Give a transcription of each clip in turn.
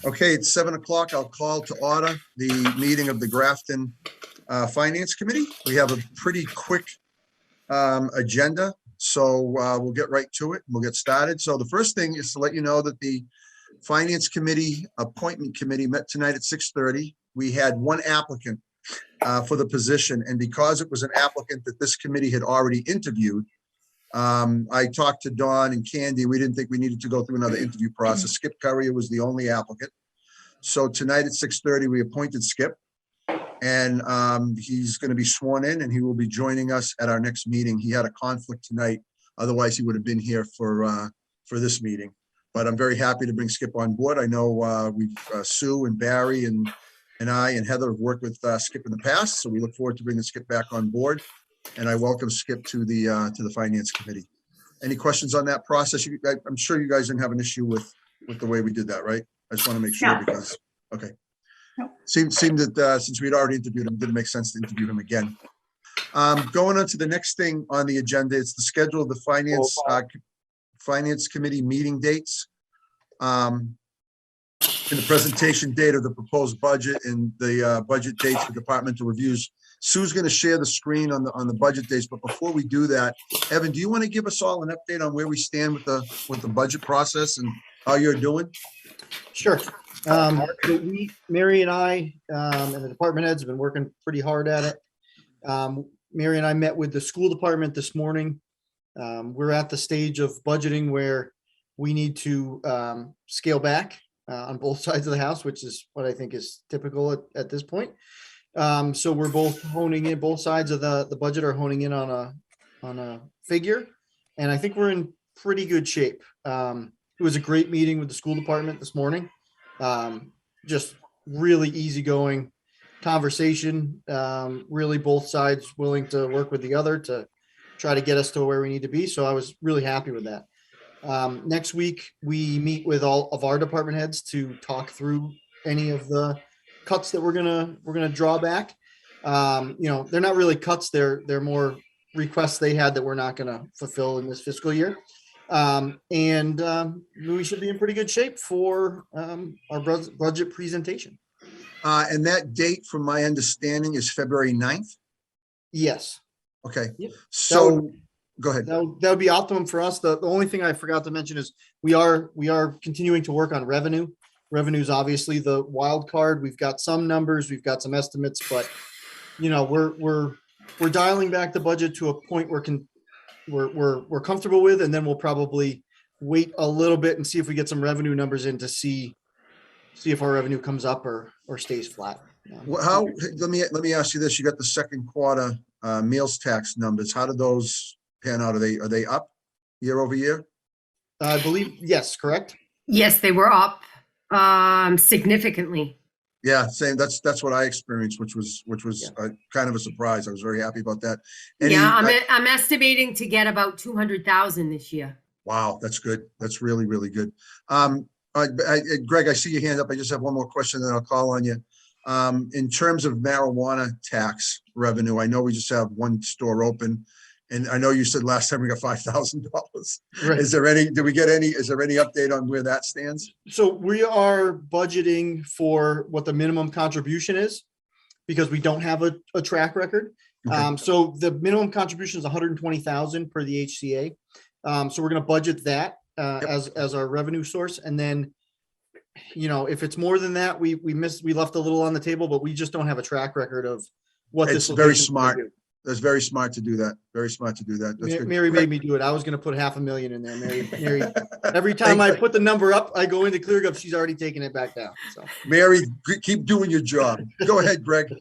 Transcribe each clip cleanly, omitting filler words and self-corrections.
Okay, it's 7 o'clock. I'll call to order the meeting of the Grafton Finance Committee. We have a pretty quick agenda, so we'll get right to it. We'll get started. So the first thing is to let you know that the Finance Committee Appointment Committee met tonight at 6:30. We had one applicant for the position, and because it was an applicant that this committee had already interviewed, I talked to Dawn and Candy. We didn't think we needed to go through another interview process. Skip Currier was the only applicant. So tonight at 6:30, we appointed Skip, and he's going to be sworn in, and he will be joining us at our next meeting. He had a conflict tonight. Otherwise, he would have been here for this meeting. But I'm very happy to bring Skip on board. I know Sue and Barry and I and Heather have worked with Skip in the past, so we look forward to bringing Skip back on board. And I welcome Skip to the Finance Committee. Any questions on that process? I'm sure you guys didn't have an issue with the way we did that, right? I just want to make sure because, okay. Seemed that since we'd already interviewed him, it didn't make sense to interview him again. Going on to the next thing on the agenda, it's the schedule of the Finance Committee meeting dates. And the presentation date of the proposed budget and the budget dates for departmental reviews. Sue's going to share the screen on the budget dates, but before we do that, Evan, do you want to give us all an update on where we stand with the budget process and how you're doing? Sure. Mary and I and the department heads have been working pretty hard at it. Mary and I met with the school department this morning. We're at the stage of budgeting where we need to scale back on both sides of the house, which is what I think is typical at this point. So we're both honing in, both sides of the budget are honing in on a figure, and I think we're in pretty good shape. It was a great meeting with the school department this morning. Just really easygoing conversation. Really both sides willing to work with the other to try to get us to where we need to be. So I was really happy with that. Next week, we meet with all of our department heads to talk through any of the cuts that we're gonna draw back. They're not really cuts, they're more requests they had that we're not gonna fulfill in this fiscal year. And we should be in pretty good shape for our budget presentation. And that date, from my understanding, is February 9th? Yes. Okay. Yep. So go ahead. That would be optimum for us. The only thing I forgot to mention is we are continuing to work on revenue. Revenue is obviously the wild card. We've got some numbers, we've got some estimates, but we're dialing back the budget to a point where we're comfortable with, and then we'll probably wait a little bit and see if we get some revenue numbers in to see if our revenue comes up or stays flat. Well, let me ask you this. You got the second quarter meals tax numbers. How did those pan out? Are they up year over year? I believe, yes, correct. Yes, they were up significantly. Yeah, same. That's what I experienced, which was kind of a surprise. I was very happy about that. I'm estimating to get about 200,000 this year. Wow, that's good. That's really, really good. Greg, I see your hand up. I just have one more question, then I'll call on you. In terms of marijuana tax revenue, I know we just have one store open, and I know you said last time we got $5,000. Right. Is there any update on where that stands? So we are budgeting for what the minimum contribution is because we don't have a track record. Okay. So the minimum contribution is 120,000 per the HCA. So we're going to budget that as our revenue source. And then, if it's more than that, we left a little on the table, but we just don't have a track record of what this is. It's very smart. That's very smart to do that. Very smart to do that. That's Mary made me do it. I was going to put $500,000 in there. Mary, every time I put the number up, I go into ClearGov. She's already taken it back down. So Mary, keep doing your job. Go ahead, Greg.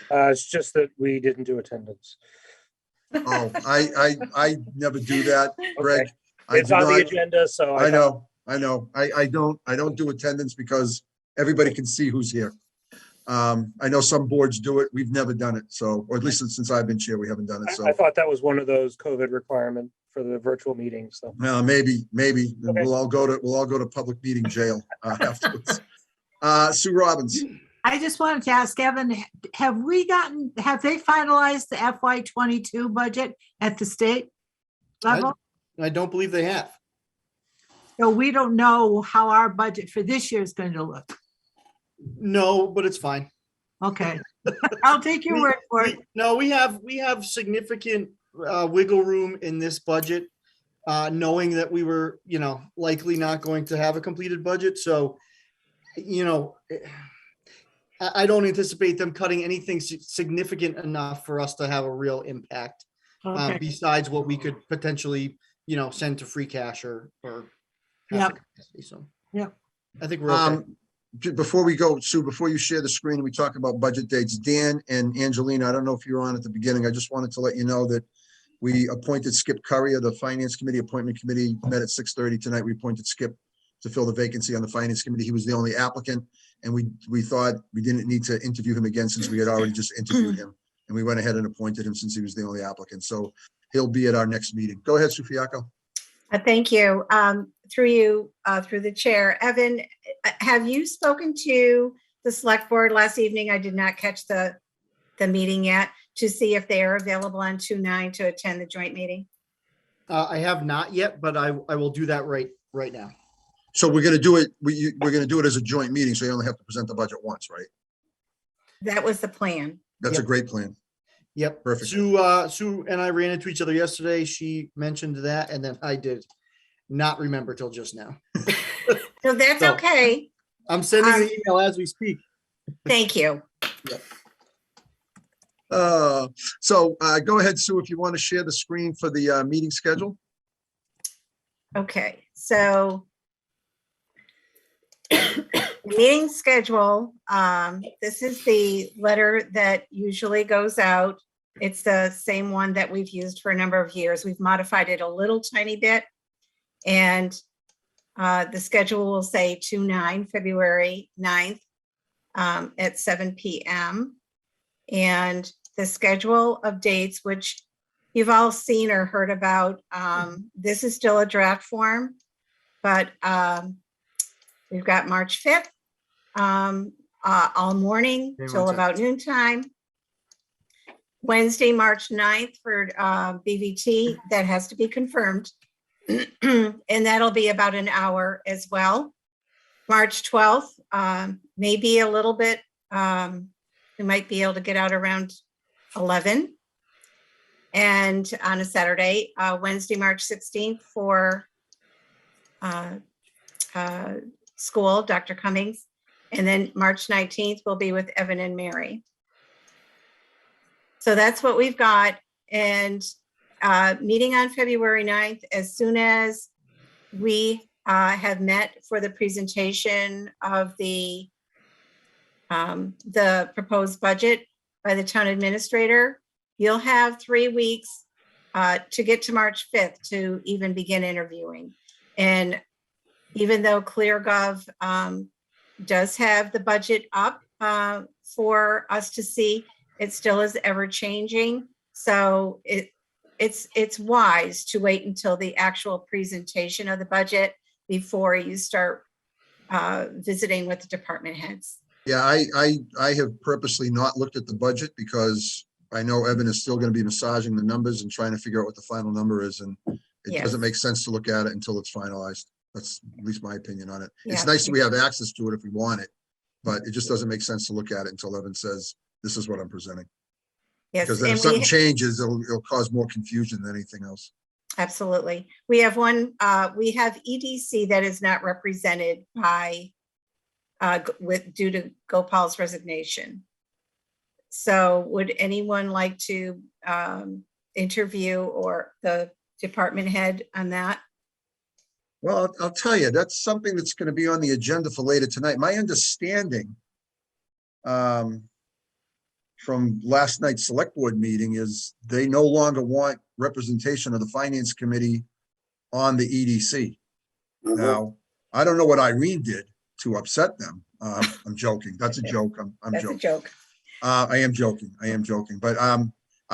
It's just that we didn't do attendance. Oh, I never do that, Greg. Okay. It's on the agenda, so I know. I don't do attendance because everybody can see who's here. I know some boards do it. We've never done it. So, or at least since I've been chair, we haven't done it. So I thought that was one of those COVID requirements for the virtual meetings. So maybe okay. We'll all go to public meeting jail afterwards. Sue Robbins. I just wanted to ask Evan, have they finalized the FY22 budget at the state level? I don't believe they have. So we don't know how our budget for this year is going to look. No, but it's fine. Okay. I'll take your word for it. No, we have significant wiggle room in this budget, knowing that we were, likely not going to have a completed budget. So, I don't anticipate them cutting anything significant enough for us to have a real impact, Okay. besides what we could potentially, send to free cash or. Yep. So. Yep. I think we're okay. Before we go, Sue, before you share the screen and we talk about budget dates, Dan and Angelina, I don't know if you were on at the beginning. I just wanted to let you know that we appointed Skip Curry of the Finance Committee Appointment Committee, met at 6:30 tonight. We appointed Skip to fill the vacancy on the Finance Committee. He was the only applicant, and we thought we didn't need to interview him again since we had already just interviewed him. And we went ahead and appointed him since he was the only applicant. So he'll be at our next meeting. Go ahead, Sufiako. Thank you. Through the chair, Evan, have you spoken to the select board last evening? I did not catch the meeting yet, to see if they are available on 2/9 to attend the joint meeting. I have not yet, but I will do that right now. So we're gonna do it, we're gonna do it as a joint meeting, so you only have to present the budget once, right? That was the plan. That's a Yep. great plan. Yep. Perfect. Sue and I ran into each other yesterday. She mentioned that, and then I did not remember till just now. So that's So- okay. I'm sending the email as we speak. Thank you. So go ahead, Sue, if you want to share the screen for the meeting schedule. Okay, so meeting schedule, this is the letter that usually goes out. It's the same one that we've used for a number of years. We've modified it a little tiny bit. And the schedule will say 2/9, February 9th at 7 p.m. And the schedule of dates, which you've all seen or heard about, this is still a draft form, but we've got March 5th, all morning Okay, till one about noontime. Wednesday, March 9th for BVT, that has to be confirmed. And that'll be about an hour as well. March 12th, maybe a little bit, we might be able to get out around 11. And on a Saturday, Wednesday, March 16th for school, Dr. Cummings. And then March 19th will be with Evan and Mary. So that's what we've got. And meeting on February 9th, as soon as we have met for the presentation of the proposed budget by the town administrator, you'll have 3 weeks to get to March 5th to even begin interviewing. And even though ClearGov does have the budget up for us to see, it still is ever changing. So it's wise to wait until the actual presentation of the budget before you start visiting with the department heads. Yeah, I have purposely not looked at the budget because I know Evan is still going to be massaging the numbers and trying to figure out what the final number is, and it Yes. doesn't make sense to look at it until it's finalized. That's at least my opinion on it. It's Yeah. nice that we have access to it if we want it, but it just doesn't make sense to look at it until Evan says, this is what I'm presenting. Yes, Because then if and something we, changes, it'll cause more confusion than anything else. absolutely. We have we have EDC that is not represented by, due to Gopal's resignation. So would anyone like to interview or the department head on that? Well, I'll tell you, that's something that's going to be on the agenda for later tonight. My understanding from last night's select board meeting is they no longer want representation of the finance committee on the EDC. Now, I don't know what Irene did to upset them. I'm joking. That's a joke. I'm That's a joking. joke. I am joking. I am joking. But I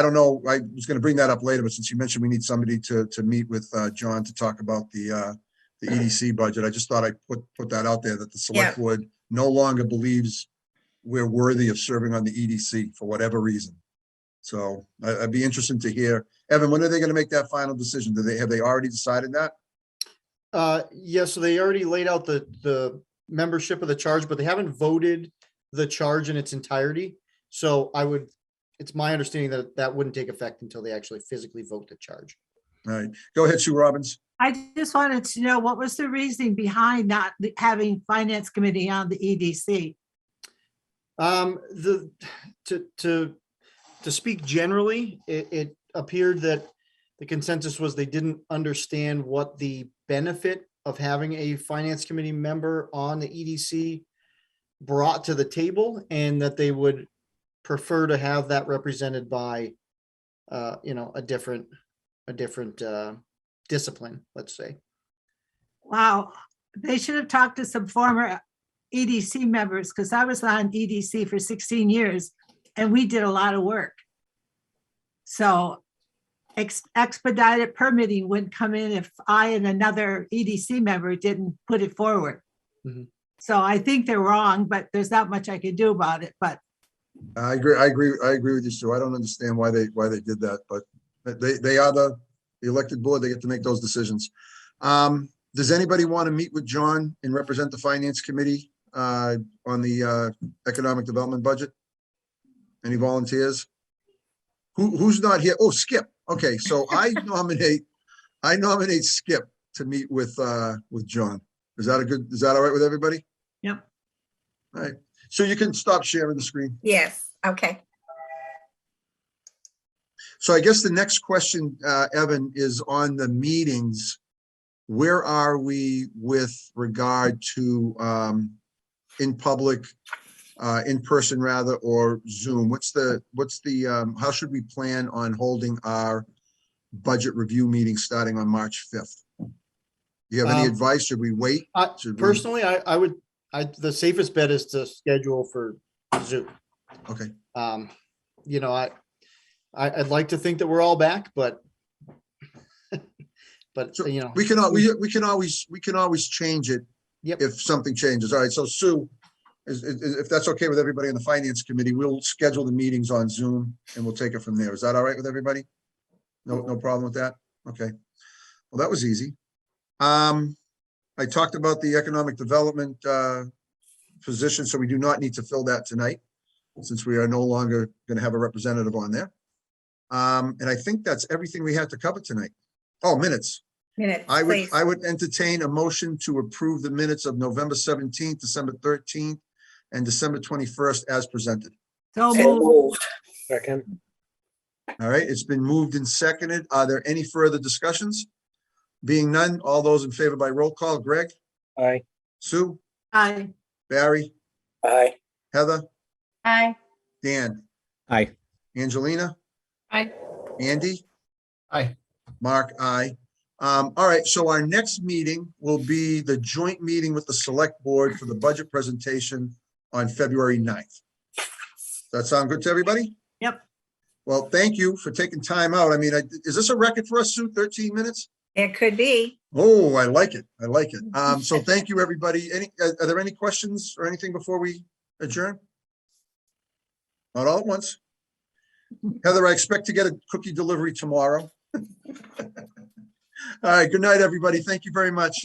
don't know. I was going to bring that up later, but since you mentioned we need somebody to meet with John to talk about the EDC budget, I just thought I'd put that out there that the select board no longer believes we're worthy of serving on the EDC for whatever reason. So I'd be interested to hear. Evan, when are they going to make that final decision? Have they already decided that? Yeah, so they already laid out the membership of the charge, but they haven't voted the charge in its entirety. So it's my understanding that that wouldn't take effect until they actually physically vote the charge. All right, go ahead, Sue Robbins. I just wanted to know, what was the reasoning behind not having finance committee on the EDC? To speak generally, it appeared that the consensus was they didn't understand what the benefit of having a finance committee member on the EDC brought to the table, and that they would prefer to have that represented by, a different discipline, let's say. Wow, they should have talked to some former EDC members, because I was on EDC for 16 years and we did a lot of work. So expedited permitting wouldn't come in if I and another EDC member didn't put it forward. Mhm. So I think they're wrong, but there's not much I could do about it. But I agree with you, Sue. I don't understand why they did that, but they are the elected board. They get to make those decisions. Does anybody want to meet with John and represent the finance committee on the economic development budget? Any volunteers? Who's not here? Oh, Skip. Okay, so I nominate Skip to meet with John. Is that all right with everybody? Yep. All right. So you can stop sharing the screen. Yes, okay. So I guess the next question, Evan, is on the meetings. Where are we with regard to in public, in person rather, or Zoom? What's the how should we plan on holding our budget review meeting starting on March 5th? Do you have any advice? Should we wait? Should we- Personally, the safest bet is to schedule for Zoom. Okay, I'd like to think that we're all back, but so you know, we can always change it. Yep. If something changes. All right, so Sue, if that's okay with everybody in the finance committee, we'll schedule the meetings on Zoom and we'll take it from there. Is that all right with everybody? No problem with that? Okay. Well, that was easy. I talked about the economic development position, so we do not need to fill that tonight, since we are no longer going to have a representative on there. And I think that's everything we had to cover tonight. Oh, minutes. Minutes, I please. would entertain a motion to approve the minutes of November 17th, December 13th, and December 21st as presented. so So moved. moved. Second, All right, it's been moved and seconded. Are there any further discussions? Being none, all those in favor by roll call, Greg, aye. Sue, Aye. Barry, Aye. Heather, Aye. Dan, Aye. Angelina, Aye. Andy, Aye. Mark, aye. All right, so our next meeting will be the joint meeting with the select board for the budget presentation on February 9th. Does that sound good to everybody? Yep. Well, thank you for taking time out. I mean, is this a record for us, Sue? 13 minutes? It could be. Oh, I like it. I like it. So thank you, everybody. Are there any questions or anything before we adjourn? Not all at once. Heather, I expect to get a cookie delivery tomorrow. All right, good night, everybody. Thank you very much.